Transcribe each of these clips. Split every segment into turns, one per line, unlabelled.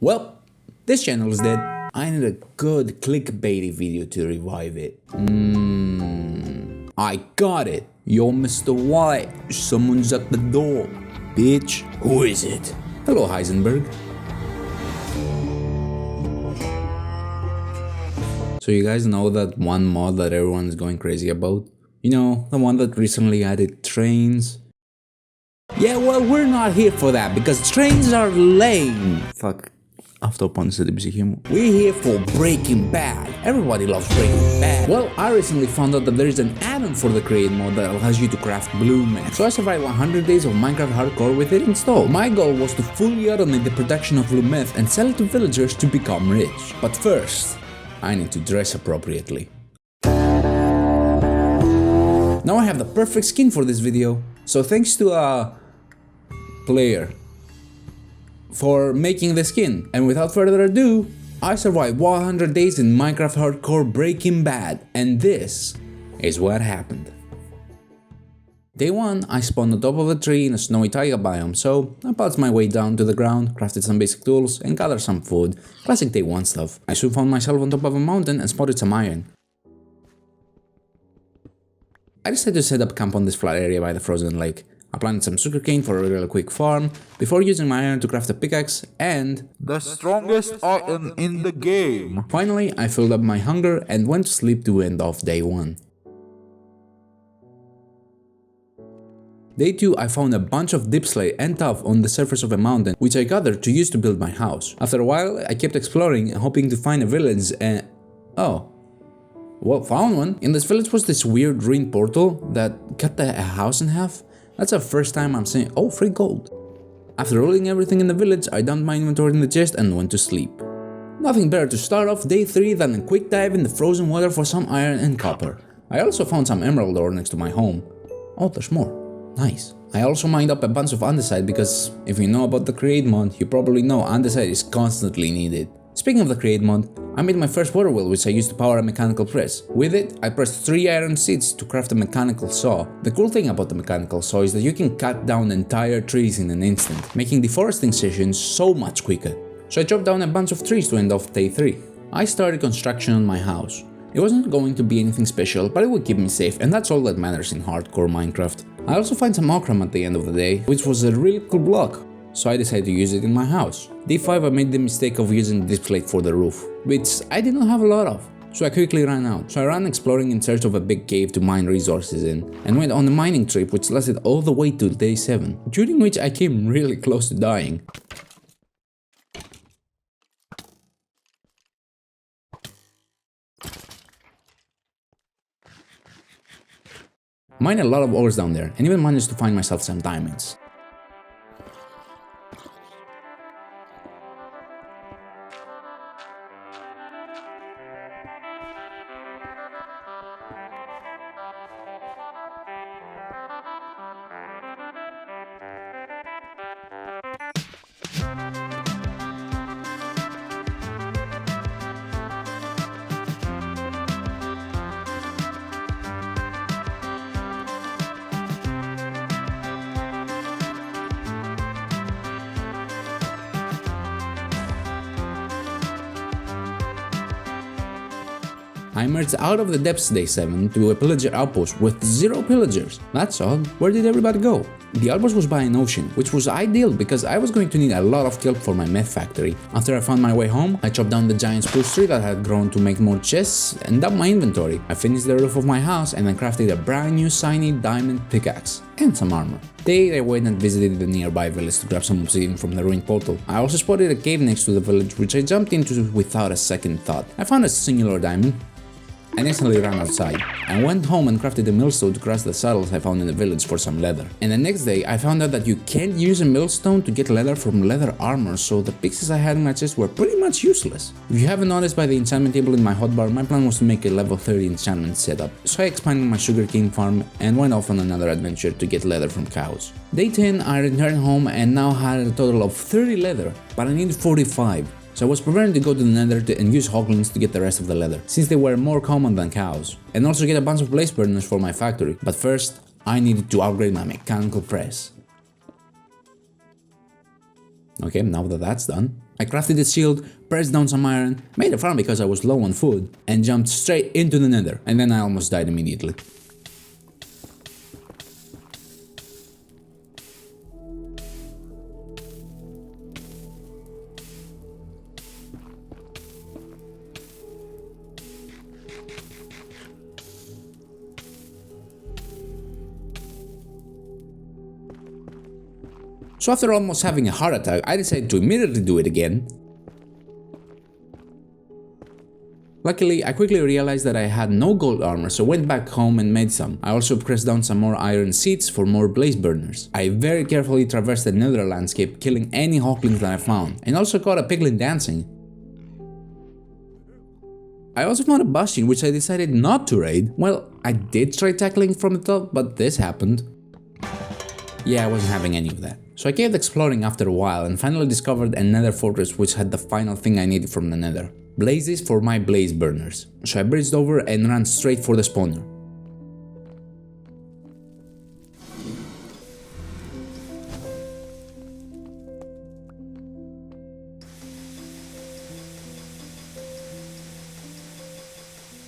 Well, this channel is dead. I need a good clickbaity video to revive it. I got it. Yo, Mr. White, someone's at the door. Bitch, who is it? Hello, Heisenberg. So you guys know that one mod that everyone's going crazy about? You know, the one that recently added trains? Yeah, well, we're not here for that because trains are lame. Fuck. We're here for Breaking Bad. Everybody loves Breaking Bad. Well, I recently found out that there is an add-on for the Create mod that allows you to craft blue meth. So I survived 100 days of Minecraft Hardcore with it installed. My goal was to fully automate the production of blue meth and sell it to villagers to become rich. But first, I need to dress appropriately. Now I have the perfect skin for this video. So thanks to a player for making the skin, and without further ado, I survived 100 days in Minecraft Hardcore Breaking Bad, and this is what happened. Day 1, I spawned on top of a tree in a snowy taiga biome, so I ploughed my way down to the ground, crafted some basic tools, and gathered some food. Classic day 1 stuff. I soon found myself on top of a mountain and spotted some iron. I decided to set up camp on this flat area by the frozen lake. I planted some sugarcane for a real quick farm, before using my iron to craft a pickaxe and
the strongest iron in the game.
Finally, I filled up my hunger and went to sleep to end off day 1. Day 2, I found a bunch of dipslate and tuff on the surface of a mountain, which I gathered to use to build my house. After a while, I kept exploring and hoping to find a village and... oh. Well, found one. In this village was this weird ruined portal that cut a house in half. That's the first time I'm saying, oh, free gold. After rolling everything in the village, I dumped my inventory in the chest and went to sleep. Nothing better to start off day 3 than a quick dive in the frozen water for some iron and copper. I also found some emerald ore next to my home. Oh, there's more. Nice. I also mined up a bunch of andesite because if you know about the Create mod, you probably know andesite is constantly needed. Speaking of the Create mod, I made my first water wheel which I used to power a mechanical press. With it, I pressed 3 iron seeds to craft a mechanical saw. The cool thing about the mechanical saw is that you can cut down entire trees in an instant, making deforesting sessions so much quicker. So I chopped down a bunch of trees to end off day 3. I started construction on my house. It wasn't going to be anything special, but it would keep me safe, and that's all that matters in hardcore Minecraft. I also find some ochram at the end of the day, which was a really cool block. So I decided to use it in my house. Day 5 I made the mistake of using this plate for the roof, which I did not have a lot of, so I quickly ran out. So I ran exploring in search of a big cave to mine resources in, and went on a mining trip which lasted all the way to day 7, during which I came really close to dying. Mined a lot of ores down there, and even managed to find myself some diamonds. I emerged out of the depths day 7 to a pillager outpost with 0 pillagers. That's odd. Where did everybody go? The outpost was by an ocean, which was ideal because I was going to need a lot of kelp for my meth factory. After I found my way home, I chopped down the giant spruce tree that had grown to make more chests and dumped my inventory. I finished the roof of my house and then crafted a brand new shiny diamond pickaxe and some armor. Day 8 I went and visited the nearby village to grab some obsidian from the ruined portal. I also spotted a cave next to the village which I jumped into without a second thought. I found a singular diamond. I instantly ran outside. I went home and crafted a millstone to crush the saddles I found in the village for some leather. And the next day I found out that you can't use a millstone to get leather from leather armor, so the pieces I had in my chest were pretty much useless. If you haven't noticed by the enchantment table in my hotbar, my plan was to make a level 30 enchantment setup. So I expanded my sugarcane farm and went off on another adventure to get leather from cows. Day 10 I returned home and now had a total of 30 leather, but I needed 45. So I was preparing to go to the Nether and use hoglins to get the rest of the leather, since they were more common than cows, and also get a bunch of blaze burners for my factory. But first, I needed to upgrade my mechanical press. Okay, now that that's done, I crafted a shield, pressed down some iron, made a farm because I was low on food, and jumped straight into the Nether, and then I almost died immediately. So after almost having a heart attack, I decided to immediately do it again. Luckily, I quickly realized that I had no gold armor, so went back home and made some. I also pressed down some more iron seeds for more blaze burners. I very carefully traversed the Nether landscape, killing any hoglings that I found, and also caught a piglin dancing. I also found a bastion which I decided not to raid. Well, I did try tackling from the top, but this happened. Yeah, I wasn't having any of that. So I kept exploring after a while and finally discovered a Nether fortress which had the final thing I needed from the Nether. Blazes for my blaze burners. So I bridged over and ran straight for the spawner.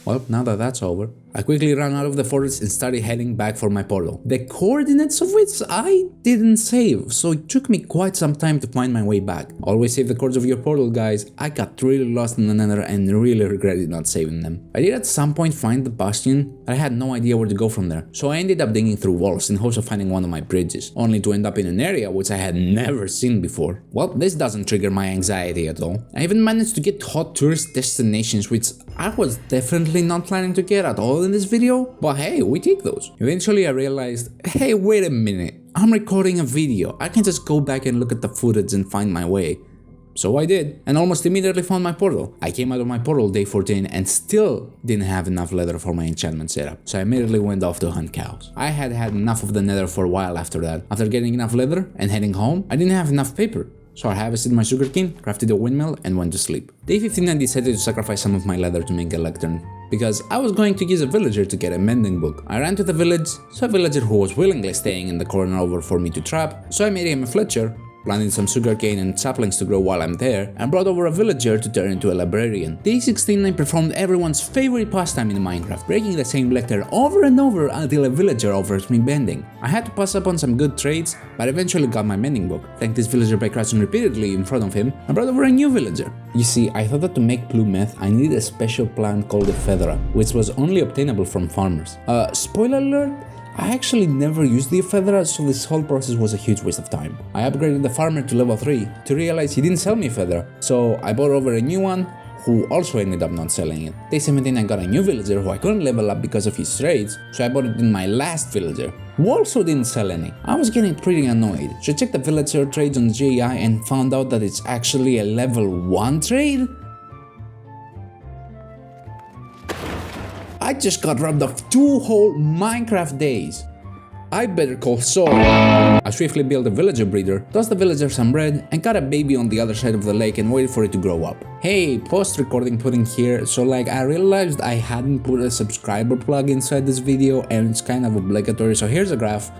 Well, now that that's over, I quickly ran out of the forest and started heading back for my portal. The coordinates of which I didn't save, so it took me quite some time to find my way back. Always save the codes of your portal, guys. I got really lost in the Nether and really regretted not saving them. I did at some point find the bastion, but I had no idea where to go from there, so I ended up digging through walls in hopes of finding one of my bridges, only to end up in an area which I had never seen before. Well, this doesn't trigger my anxiety at all. I even managed to get hot tourist destinations which I was definitely not planning to get at all in this video, but hey, we take those. Eventually I realized, hey, wait a minute, I'm recording a video, I can just go back and look at the footage and find my way. So I did, and almost immediately found my portal. I came out of my portal day 14 and still didn't have enough leather for my enchantment setup, so I immediately went off to hunt cows. I had had enough of the Nether for a while after that. After getting enough leather and heading home, I didn't have enough paper. So I harvested my sugarcane, crafted a windmill, and went to sleep. Day 15 I decided to sacrifice some of my leather to make a lectern, because I was going to use a villager to get a mending book. I ran to the village, saw a villager who was willingly staying in the corner over for me to trap, so I made him a fletcher, planted some sugarcane and saplings to grow while I'm there, and brought over a villager to turn into a librarian. Day 16 I performed everyone's favorite pastime in Minecraft, breaking the same lectern over and over until a villager offers me bending. I had to pass up on some good trades, but eventually got my mending book, thanked this villager by crouching repeatedly in front of him, and brought over a new villager. You see, I thought that to make blue meth I needed a special plant called the ephedra, which was only obtainable from farmers. Spoiler alert, I actually never used the ephedra, so this whole process was a huge waste of time. I upgraded the farmer to level 3 to realize he didn't sell me ephedra, so I bought over a new one who also ended up not selling it. Day 17 I got a new villager who I couldn't level up because of his trades, so I bought it in my last villager, who also didn't sell any. I was getting pretty annoyed, so I checked the villager trades on GI and found out that it's actually a level 1 trade? I just got robbed of 2 whole Minecraft days. I better call Saul. I swiftly built a villager breeder, tossed the villager some bread, and got a baby on the other side of the lake and waited for it to grow up. Hey, post-recording putting here, so I realized I hadn't put a subscriber plug inside this video and it's kind of obligatory, so here's a graph.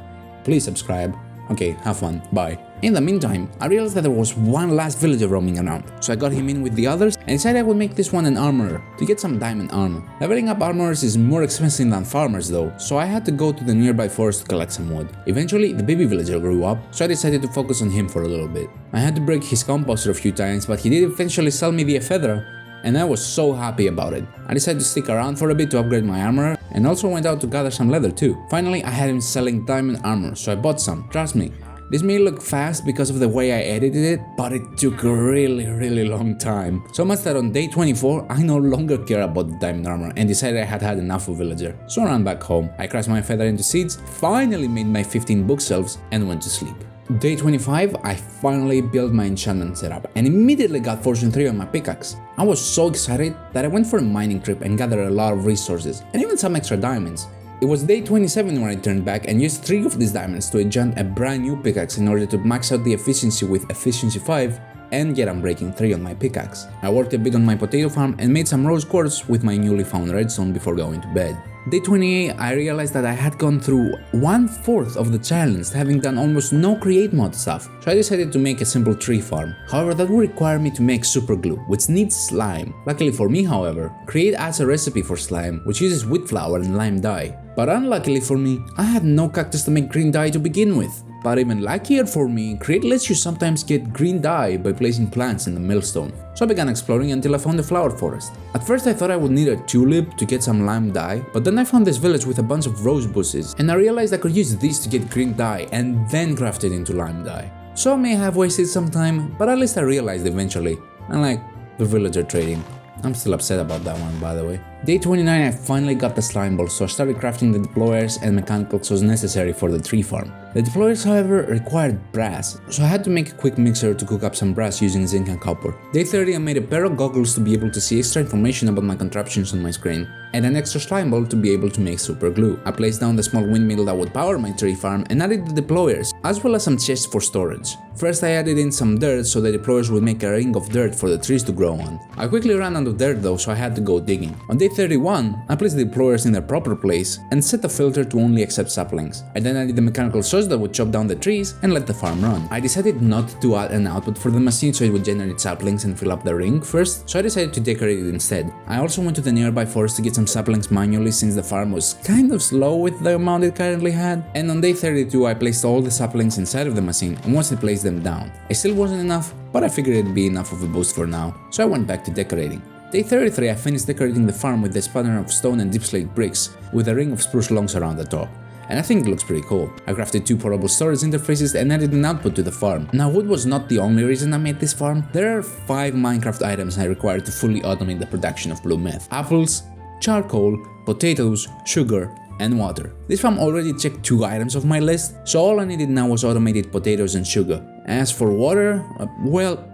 Please subscribe. Okay, have fun, bye. In the meantime, I realized that there was one last villager roaming around, so I got him in with the others and decided I would make this one an armorer to get some diamond armor. Leveling up armorers is more expensive than farmers though, so I had to go to the nearby forest to collect some wood. Eventually, the baby villager grew up, so I decided to focus on him for a little bit. I had to break his composter a few times, but he did eventually sell me the ephedra, and I was so happy about it. I decided to stick around for a bit to upgrade my armor, and also went out to gather some leather too. Finally, I had him selling diamond armor, so I bought some. Trust me, this may look fast because of the way I edited it, but it took a really long time. So much that on day 24, I no longer care about the diamond armor and decided I had enough of villager. So I ran back home, I crashed my feather into seeds, finally made my 15 bookshelves, and went to sleep. Day 25, I finally built my enchantment setup and immediately got Fortune 3 on my pickaxe. I was so excited that I went for a mining trip and gathered a lot of resources, and even some extra diamonds. It was day 27 when I turned back and used 3 of these diamonds to enchant a brand new pickaxe in order to max out the efficiency with efficiency 5 and get unbreaking 3 on my pickaxe. I worked a bit on my potato farm and made some rose quartz with my newly found redstone before going to bed. Day 28, I realized that I had gone through 1/4 of the challenge, having done almost no create mode stuff, so I decided to make a simple tree farm. However, that would require me to make super glue, which needs slime. Luckily for me, however, create adds a recipe for slime, which uses wheat flour and lime dye. But unluckily for me, I had no cactus to make green dye to begin with. But even luckier for me, Create lets you sometimes get green dye by placing plants in the millstone. So I began exploring until I found a flower forest. At first I thought I would need a tulip to get some lime dye, but then I found this village with a bunch of rose bushes, and I realized I could use these to get green dye and then craft it into lime dye. So I may have wasted some time, but at least I realized eventually. Unlike the villager trading. I'm still upset about that one, by the way. Day 29, I finally got the slime ball, so I started crafting the deployers and mechanical tools necessary for the tree farm. The deployers, however, required brass, so I had to make a quick mixer to cook up some brass using zinc and copper. Day 30, I made a pair of goggles to be able to see extra information about my contraptions on my screen, and an extra slime ball to be able to make super glue. I placed down the small windmill that would power my tree farm and added the deployers, as well as some chests for storage. First, I added in some dirt so the deployers would make a ring of dirt for the trees to grow on. I quickly ran out of dirt though, so I had to go digging. On day 31, I placed the deployers in their proper place and set the filter to only accept saplings. I then added the mechanical saws that would chop down the trees and let the farm run. I decided not to add an output for the machine so it would generate saplings and fill up the ring first, so I decided to decorate it instead. I also went to the nearby forest to get some saplings manually since the farm was kind of slow with the amount it currently had. And on day 32, I placed all the saplings inside of the machine and once I placed them down. It still wasn't enough, but I figured it'd be enough of a boost for now, so I went back to decorating. Day 33, I finished decorating the farm with this pattern of stone and deep slate bricks with a ring of spruce logs around the top. And I think it looks pretty cool. I crafted 2 portable storage interfaces and added an output to the farm. Now wood was not the only reason I made this farm. There are 5 Minecraft items I required to fully automate the production of blue meth. Apples, charcoal, potatoes, sugar, and water. This farm already checked 2 items off my list, so all I needed now was automated potatoes and sugar. As for water, well,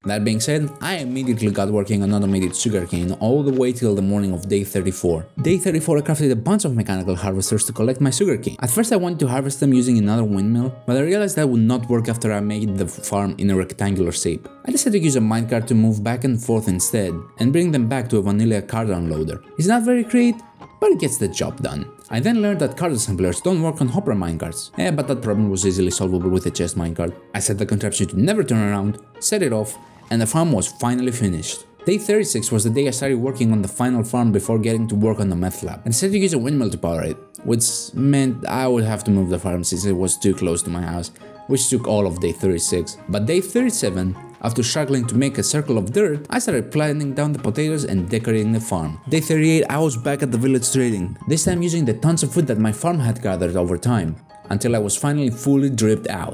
that being said, I immediately got working on automated sugarcane all the way till the morning of day 34. Day 34, I crafted a bunch of mechanical harvesters to collect my sugarcane. At first I wanted to harvest them using another windmill, but I realized that would not work after I made the farm in a rectangular shape. I decided to use a minecart to move back and forth instead, and bring them back to a vanilla card unloader. It's not very great, but it gets the job done. I then learned that card assemblers don't work on hopper minecarts, but that problem was easily solvable with a chest minecart. I set the contraption to never turn around, set it off, and the farm was finally finished. Day 36 was the day I started working on the final farm before getting to work on the meth lab. I decided to use a windmill to power it, which meant I would have to move the farm since it was too close to my house, which took all of day 36. But day 37, after struggling to make a circle of dirt, I started planting down the potatoes and decorating the farm. Day 38, I was back at the village trading, this time using the tons of food that my farm had gathered over time, until I was finally fully dripped out.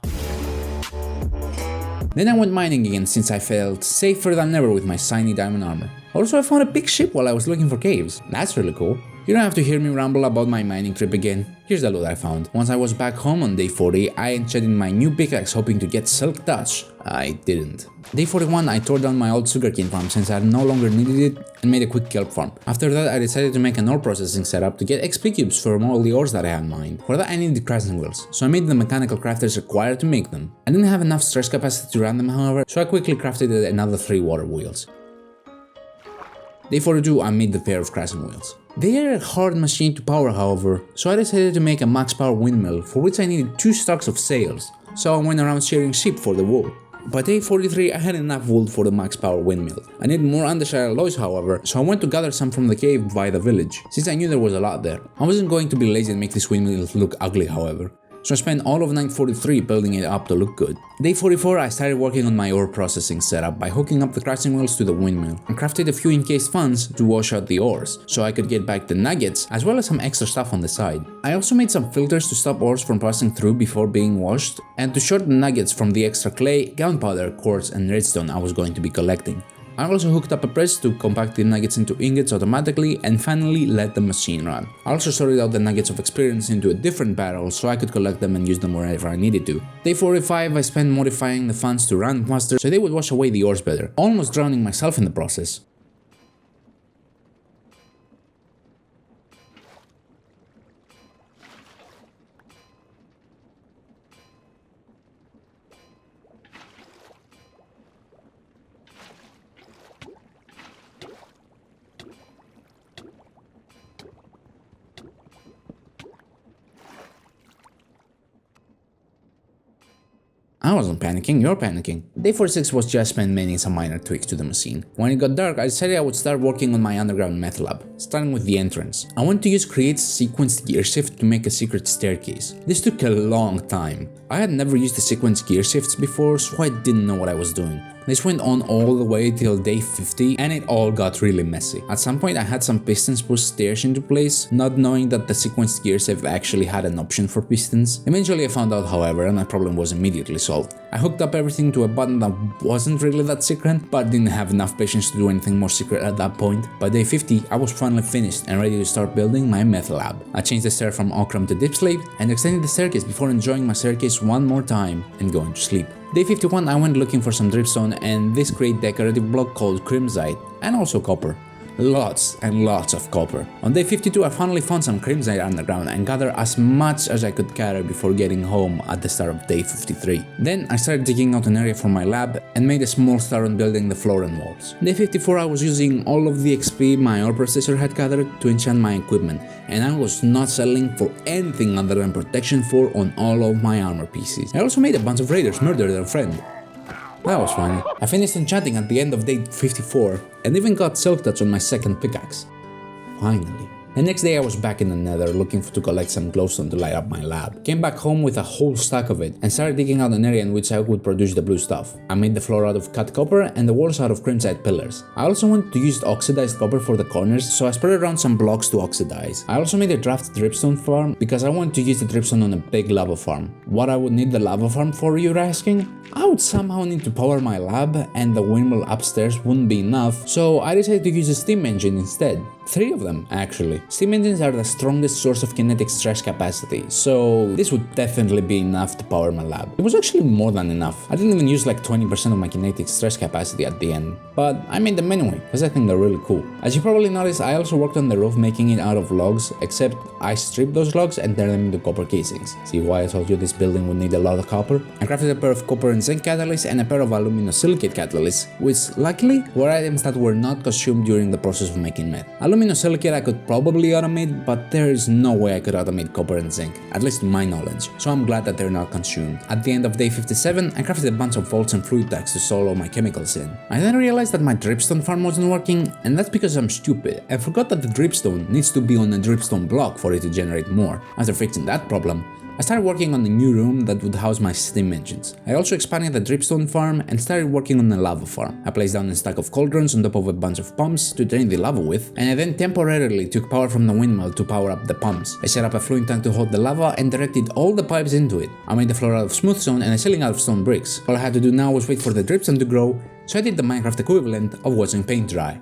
Then I went mining again since I felt safer than ever with my shiny diamond armor. Also, I found a big ship while I was looking for caves. That's really cool. You don't have to hear me ramble about my mining trip again. Here's the loot I found. Once I was back home on day 40, I enchanted my new pickaxe hoping to get silk touch. I didn't. Day 41, I tore down my old sugarcane farm since I no longer needed it and made a quick kelp farm. After that, I decided to make an ore processing setup to get XP cubes from all the ores that I had mined. For that, I needed crafting wheels, so I made the mechanical crafters required to make them. I didn't have enough stress capacity to run them, however, so I quickly crafted another 3 water wheels. Day 42, I made the pair of crafting wheels. They are a hard machine to power, however, so I decided to make a max power windmill for which I needed 2 stocks of sails, so I went around shearing sheep for the wool. By day 43, I had enough wool for the max power windmill. I needed more andesite alloys, however, so I went to gather some from the cave by the village, since I knew there was a lot there. I wasn't going to be lazy and make this windmill look ugly, however, so I spent all of night 43 building it up to look good. Day 44, I started working on my ore processing setup by hooking up the crafting wheels to the windmill, and crafted a few encased fans to wash out the ores, so I could get back the nuggets as well as some extra stuff on the side. I also made some filters to stop ores from passing through before being washed, and to short the nuggets from the extra clay, gunpowder, quartz, and redstone I was going to be collecting. I also hooked up a press to compact the nuggets into ingots automatically and finally let the machine run. I also sorted out the nuggets of experience into a different barrel so I could collect them and use them wherever I needed to. Day 45, I spent modifying the fans to run faster so they would wash away the ores better, almost drowning myself in the process. I wasn't panicking, you're panicking. Day 46 was just spent making some minor tweaks to the machine. When it got dark, I decided I would start working on my underground meth lab, starting with the entrance. I wanted to use create sequenced gear shift to make a secret staircase. This took a long time. I had never used the sequence gear shifts before, so I didn't know what I was doing. This went on all the way till day 50 and it all got really messy. At some point I had some pistons push stairs into place, not knowing that the sequenced gear shift actually had an option for pistons. Eventually I found out, however, and my problem was immediately solved. I hooked up everything to a button that wasn't really that secret, but didn't have enough patience to do anything more secret at that point. By day 50 I was finally finished and ready to start building my meth lab. I changed the stair from ochre to dip slate and extended the staircase before enjoying my staircase one more time and going to sleep. Day 51 I went looking for some dripstone and this great decorative block called crimsite and also copper. Lots and lots of copper. On day 52 I finally found some crimsite underground and gathered as much as I could carry before getting home at the start of day 53. Then I started digging out an area for my lab and made a small start on building the floor and walls. Day 54 I was using all of the XP my ore processor had gathered to enchant my equipment, and I was not settling for anything other than protection 4 on all of my armor pieces. I also made a bunch of raiders murder their friend. That was funny. I finished enchanting at the end of day 54 and even got silk touch on my second pickaxe. Finally. The next day I was back in the Nether looking to collect some glowstone to light up my lab. Came back home with a whole stack of it and started digging out an area in which I would produce the blue stuff. I made the floor out of cut copper and the walls out of crimsite pillars. I also wanted to use oxidized copper for the corners, so I spread around some blocks to oxidize. I also made a draft dripstone farm because I wanted to use the dripstone on a big lava farm. What I would need the lava farm for, you're asking? I would somehow need to power my lab and the windmill upstairs wouldn't be enough, so I decided to use a steam engine instead. 3 of them, actually. Steam engines are the strongest source of kinetic stress capacity, so this would definitely be enough to power my lab. It was actually more than enough. I didn't even use like 20% of my kinetic stress capacity at the end, but I made them anyway, because I think they're really cool. As you probably noticed, I also worked on the roof making it out of logs, except I stripped those logs and turned them into copper casings. See why I told you this building would need a lot of copper? I crafted a pair of copper and zinc catalysts and a pair of aluminosilicate catalysts, which luckily were items that were not consumed during the process of making meth. Aluminosilicate I could probably automate, but there is no way I could automate copper and zinc, at least to my knowledge, so I'm glad that they're not consumed. At the end of day 57, I crafted a bunch of vaults and fluid tanks to store all my chemicals in. I then realized that my dripstone farm wasn't working, and that's because I'm stupid. I forgot that the dripstone needs to be on a dripstone block for it to generate more. After fixing that problem, I started working on a new room that would house my steam engines. I also expanded the dripstone farm and started working on a lava farm. I placed down a stack of cauldrons on top of a bunch of pumps to drain the lava with, and I then temporarily took power from the windmill to power up the pumps. I set up a fluid tank to hold the lava and directed all the pipes into it. I made the floor out of smooth stone and a ceiling out of stone bricks. All I had to do now was wait for the dripstone to grow, so I did the Minecraft equivalent of watching paint dry.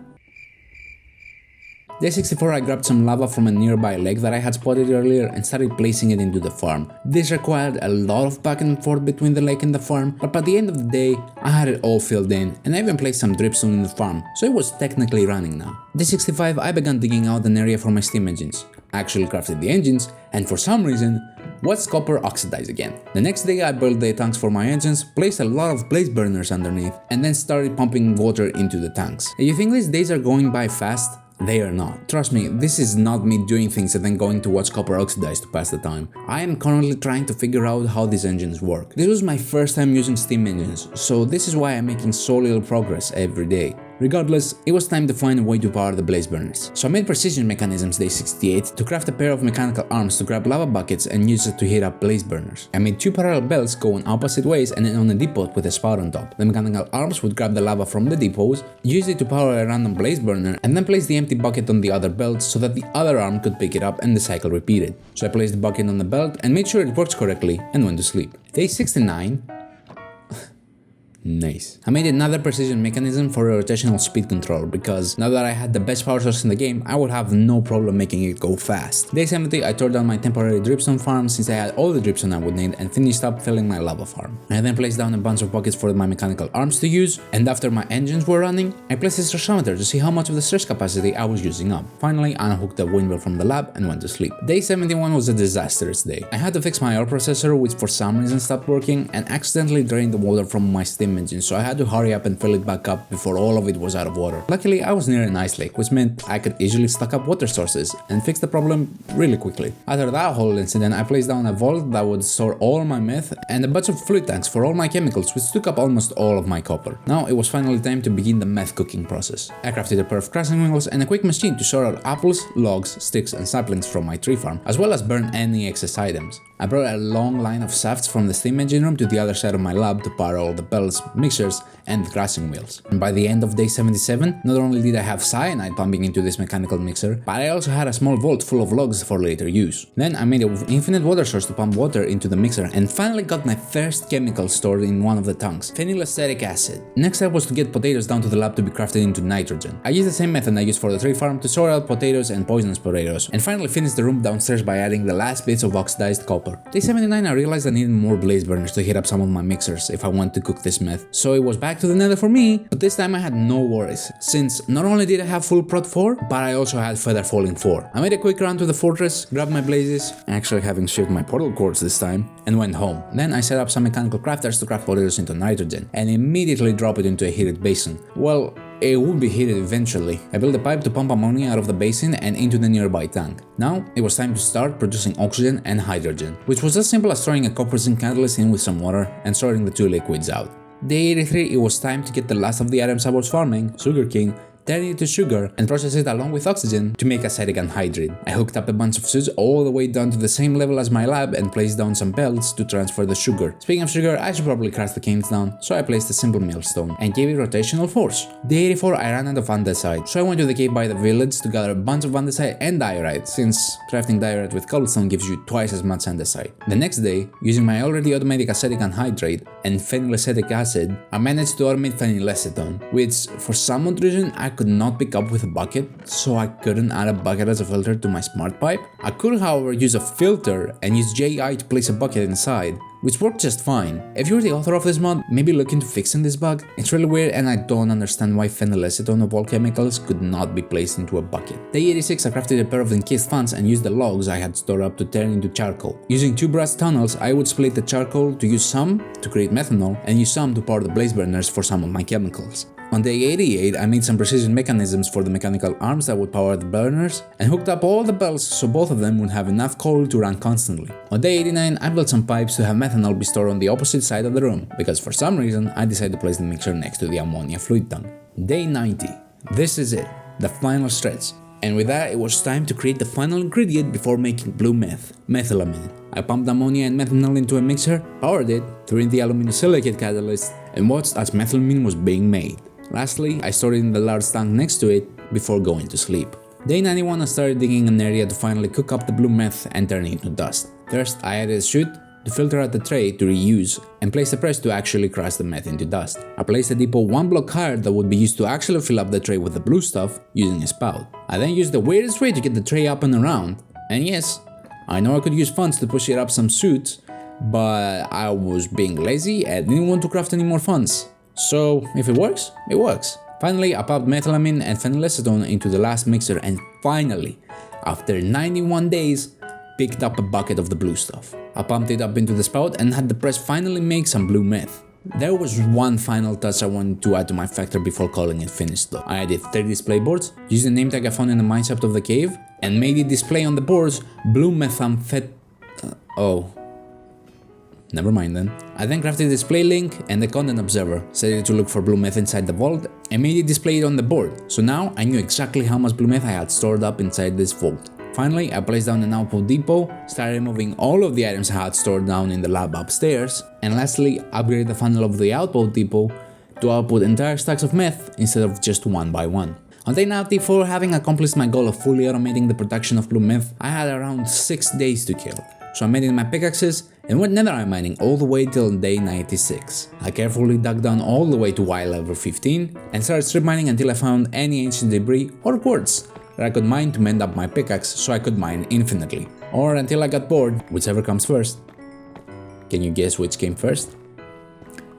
Day 64 I grabbed some lava from a nearby lake that I had spotted earlier and started placing it into the farm. This required a lot of back and forth between the lake and the farm, but by the end of the day I had it all filled in and I even placed some dripstone in the farm, so it was technically running now. Day 65 I began digging out an area for my steam engines. I actually crafted the engines, and for some reason, watched copper oxidize again. The next day I built the tanks for my engines, placed a lot of blaze burners underneath, and then started pumping water into the tanks. If you think these days are going by fast, they are not. Trust me, this is not me doing things and then going to watch copper oxidize to pass the time. I am currently trying to figure out how these engines work. This was my first time using steam engines, so this is why I'm making so little progress every day. Regardless, it was time to find a way to power the blaze burners. So I made precision mechanisms day 68 to craft a pair of mechanical arms to grab lava buckets and use it to heat up blaze burners. I made 2 parallel belts going opposite ways and then on a depot with a spout on top. The mechanical arms would grab the lava from the depots, use it to power a random blaze burner, and then place the empty bucket on the other belt so that the other arm could pick it up and the cycle repeated. So I placed the bucket on the belt and made sure it works correctly and went to sleep. Day 69. Nice. I made another precision mechanism for a rotational speed control because now that I had the best power source in the game, I would have no problem making it go fast. Day 70 I tore down my temporary dripstone farm since I had all the dripstone I would need and finished up filling my lava farm. I then placed down a bunch of buckets for my mechanical arms to use, and after my engines were running, I placed a stressometer to see how much of the stress capacity I was using up. Finally, I unhooked the windmill from the lab and went to sleep. Day 71 was a disastrous day. I had to fix my ore processor, which for some reason stopped working, and accidentally drained the water from my steam steam engine, so I had to hurry up and fill it back up before all of it was out of water. Luckily, I was near an ice lake, which meant I could easily stock up water sources and fix the problem really quickly. After that whole incident, I placed down a vault that would store all my meth and a bunch of fluid tanks for all my chemicals, which took up almost all of my copper. Now it was finally time to begin the meth cooking process. I crafted a pair of crushing wheels and a quick machine to sort out apples, logs, sticks and saplings from my tree farm, as well as burn any excess items. I brought a long line of shafts from the steam engine room to the other side of my lab to power all the bells, mixers, and the crushing wheels. And by the end of day 77, not only did I have cyanide pumping into this mechanical mixer, but I also had a small vault full of logs for later use. Then I made an infinite water source to pump water into the mixer and finally got my first chemical stored in one of the tanks, phenylacetic acid. Next step was to get potatoes down to the lab to be crafted into nitrogen. I used the same method I used for the tree farm to sort out potatoes and poisonous potatoes, and finally finished the room downstairs by adding the last bits of oxidized copper. Day 79, I realized I needed more blaze burners to heat up some of my mixers if I wanted to cook this meth, so it was back to the Nether for me, but this time I had no worries, since not only did I have full prot 4, but I also had feather falling 4. I made a quick run to the fortress, grabbed my blazes, actually having shipped my portal cords this time, and went home. Then I set up some mechanical crafters to craft potatoes into nitrogen, and immediately drop it into a heated basin. Well, it would be heated eventually. I built a pipe to pump ammonia out of the basin and into the nearby tank. Now, it was time to start producing oxygen and hydrogen, which was as simple as throwing a copper zinc catalyst in with some water and sorting the two liquids out. Day 83, it was time to get the last of the items I was farming, sugarcane, turn it to sugar and process it along with oxygen to make acetic anhydride. I hooked up a bunch of suits all the way down to the same level as my lab and placed down some belts to transfer the sugar. Speaking of sugar, I should probably crush the canes down, so I placed a simple millstone and gave it rotational force. Day 84, I ran out of andesite, so I went to the cave by the village to gather a bunch of andesite and diorite, since crafting diorite with cobblestone gives you twice as much andesite. The next day, using my already automatic acetic anhydride and phenylacetic acid, I managed to automate phenylacetone, which for some odd reason I could not pick up with a bucket, so I couldn't add a bucket as a filter to my smart pipe. I could however use a filter and use JI to place a bucket inside, which worked just fine. If you're the author of this mod, maybe look into fixing this bug. It's really weird and I don't understand why phenylacetone of all chemicals could not be placed into a bucket. Day 86, I crafted a pair of encased fans and used the logs I had stored up to turn into charcoal. Using two brass tunnels, I would split the charcoal to use some to create methanol and use some to power the blaze burners for some of my chemicals. On day 88, I made some precision mechanisms for the mechanical arms that would power the burners and hooked up all the bells so both of them would have enough coal to run constantly. On day 89, I built some pipes to have methanol be stored on the opposite side of the room, because for some reason I decided to place the mixer next to the ammonia fluid tank. Day 90. This is it, the final stretch. And with that, it was time to create the final ingredient before making blue meth, methylamine. I pumped ammonia and methanol into a mixer, powered it, threw in the aluminum silicate catalyst, and watched as methylamine was being made. Lastly, I stored it in the large tank next to it before going to sleep. Day 91, I started digging an area to finally cook up the blue meth and turn it into dust. First, I added a chute to filter out the tray to reuse and placed a press to actually crush the meth into dust. I placed a depot one block higher that would be used to actually fill up the tray with the blue stuff using a spout. I then used the weirdest way to get the tray up and around, and yes, I know I could use funds to push it up some chutes, but I was being lazy and didn't want to craft any more funds. So if it works, it works. Finally, I popped methylamine and phenylacetone into the last mixer and finally, after 91 days, picked up a bucket of the blue stuff. I pumped it up into the spout and had the press finally make some blue meth. There was one final touch I wanted to add to my factory before calling it finished though. I added 3 display boards, used the name tag I found in the mineshaft of the cave, and made it display on the boards blue methamphet... Never mind then. I then crafted a display link and the content observer, set it to look for blue meth inside the vault, and made it display it on the board, so now I knew exactly how much blue meth I had stored up inside this vault. Finally, I placed down an output depot, started removing all of the items I had stored down in the lab upstairs, and lastly, upgraded the funnel of the output depot to output entire stacks of meth instead of just one by one. On day 94, having accomplished my goal of fully automating the production of blue meth, I had around 6 days to kill. So I made my pickaxes and went netherite mining all the way till day 96. I carefully dug down all the way to Y level 15 and started strip mining until I found any ancient debris or quartz that I could mine to mend up my pickaxe so I could mine infinitely. Or until I got bored, whichever comes first. Can you guess which came first?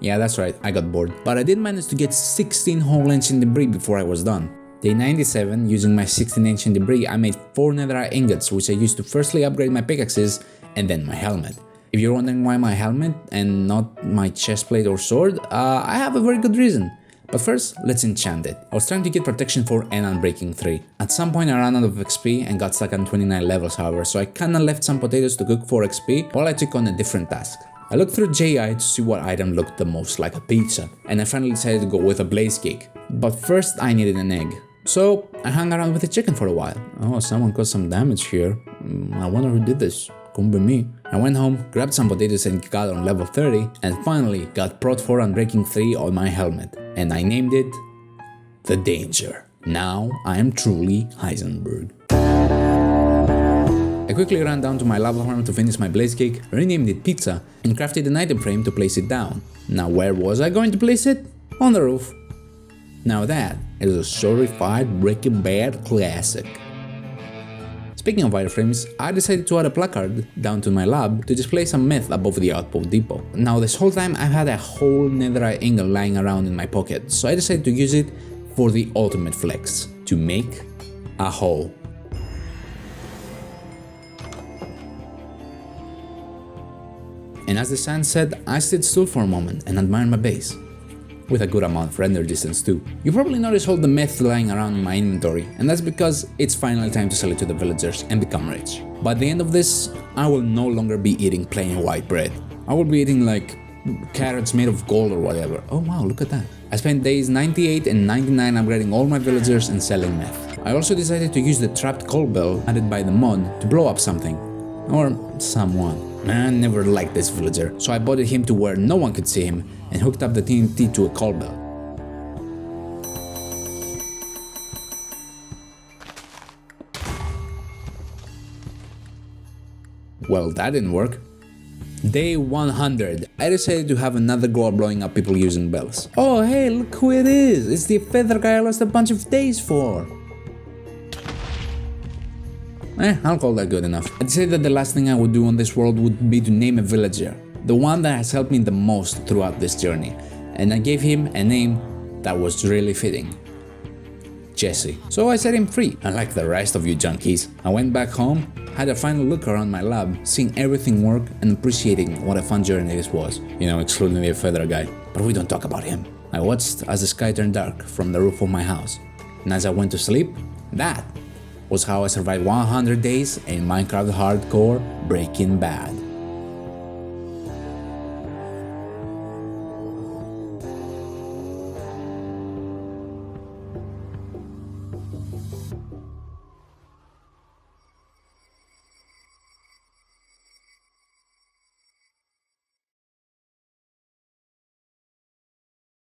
Yeah, that's right, I got bored. But I did manage to get 16 whole ancient debris before I was done. Day 97, using my 16 ancient debris, I made 4 netherite ingots which I used to firstly upgrade my pickaxes and then my helmet. If you're wondering why my helmet and not my chestplate or sword, I have a very good reason. But first, let's enchant it. I was trying to get protection 4 and Unbreaking 3. At some point I ran out of XP and got stuck on 29 levels however, so I kinda left some potatoes to cook for XP while I took on a different task. I looked through JI to see what item looked the most like a pizza, and I finally decided to go with a blaze cake. But first I needed an egg. So I hung around with the chicken for a while. Oh, someone caused some damage here. I wonder who did this. Couldn't be me. I went home, grabbed some potatoes and got on level 30, and finally got Prot 4 Unbreaking 3 on my helmet. And I named it The Danger. Now I am truly Heisenberg. I quickly ran down to my lava farm to finish my blaze cake, renamed it Pizza, and crafted an item frame to place it down. Now where was I going to place it? On the roof. Now that is a certified Breaking Bad classic. Speaking of wireframes, I decided to add a placard down to my lab to display some meth above the outpost depot. Now this whole time I've had a whole netherite ingot lying around in my pocket, so I decided to use it for the ultimate flex, to make a hole. And as the sun set, I stood still for a moment and admired my base. With a good amount of render distance too. You probably noticed all the meth lying around in my inventory, and that's because it's finally time to sell it to the villagers and become rich. By the end of this, I will no longer be eating plain white bread. I will be eating like carrots made of gold or whatever. Oh wow, look at that. I spent days 98 and 99 upgrading all my villagers and selling meth. I also decided to use the trapped coal bell added by the mod to blow up something. Or someone. I never liked this villager, so I bodied him to where no one could see him and hooked up the TNT to a coal bell. Well, that didn't work. Day 100. I decided to have another go at blowing up people using bells. Oh hey, look who it is! It's the feather guy I lost a bunch of days for! I'll call that good enough. I'd say that the last thing I would do on this world would be to name a villager, the one that has helped me the most throughout this journey, and I gave him a name that was really fitting. Jesse. So I set him free, unlike the rest of you junkies. I went back home, had a final look around my lab, seeing everything work and appreciating what a fun journey this was, excluding the feather guy. But we don't talk about him. I watched as the sky turned dark from the roof of my house, and as I went to sleep, that was how I survived 100 days in Minecraft Hardcore Breaking Bad.